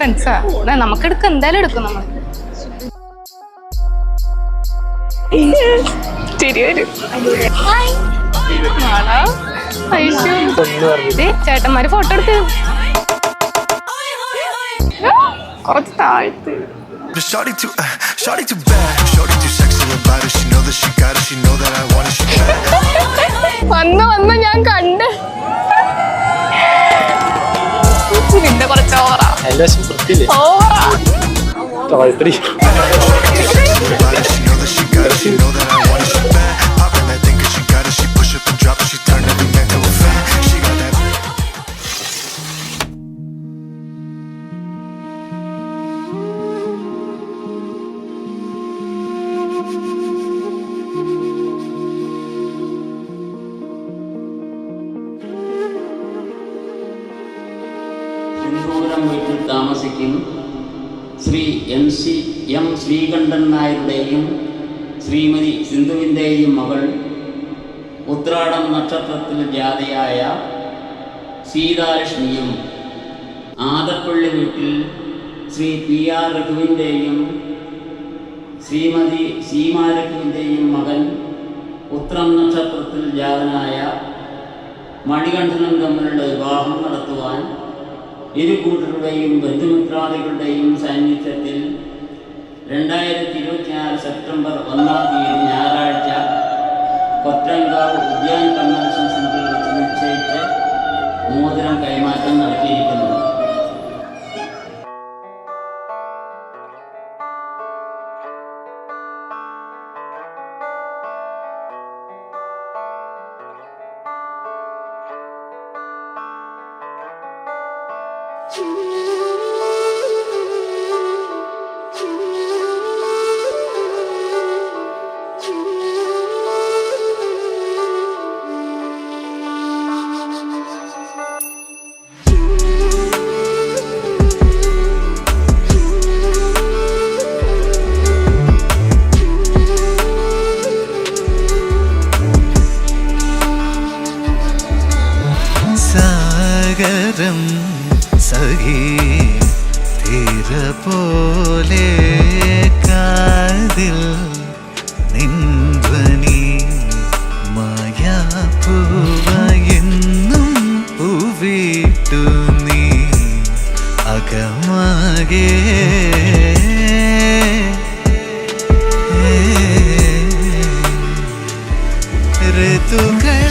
ഫ്രണ്ട്സാ നമുക്ക് എടുക്കും, എന്തായാലും എടുക്കും നമ്മൾ. ശരി വരും. ചേട്ടന്മാര് ഫോട്ടോ എടുത്ത് കുറച്ച് താഴ്ത്ത്. Shawty too bad. Shawty too sexy about it. She know that she got it. She know that I want it. She bad. വന്ന് ഞാൻ കണ്ട് നിന്റെ കുറച്ച് ഓവറാ. ഓവറാ. She know that she got it. She know that I want it. She bad. Poppin' that thing 'cause she got it. She push up and drop it. She turn every man to a fan. She got that. വീട്ടിൽ താമസിക്കും Shri M Sreekandan നായരുടെയും Shrimati സിന്ധുവിൻ്റെയും മകൾ ഉത്രാടം നക്ഷത്രത്തിൽ ജാതയായ സീതാലക്ഷ്മിയും ആദപ്പള്ളി വീട്ടിൽ Shri PR രഘുവിൻ്റെയും Shrimati സീമാരഘുവിൻ്റെയും മകൻ ഉത്രം നക്ഷത്രത്തിൽ ജാതനായ മണികണ്ഠനും തമ്മിലുള്ള വിവാഹം നടത്തുവാൻ ഇരു കൂട്ടരുടെയും ബന്ധുമിത്രാദികളുടെയും സാന്നിധ്യത്തിൽ 2024 സെപ്റ്റംബർ 1-ാം തീയതി ഞായറാഴ്ച കൊറ്റങ്കാവ് ഉദ്യാൻ കൺവെൻഷൻ സെന്ററിൽ വെച്ച് നിശ്ചയിച്ച് മോതിരം കൈമാറ്റം നടത്തിയിരിക്കുന്നു. സാഗരം സഖി തീര പോലെ കാതിൽ നിൻധ്വനി മായാപ്പൂവയെന്നും പൂവിട്ടു നീ അകമാകെ ഋതുക്കൾ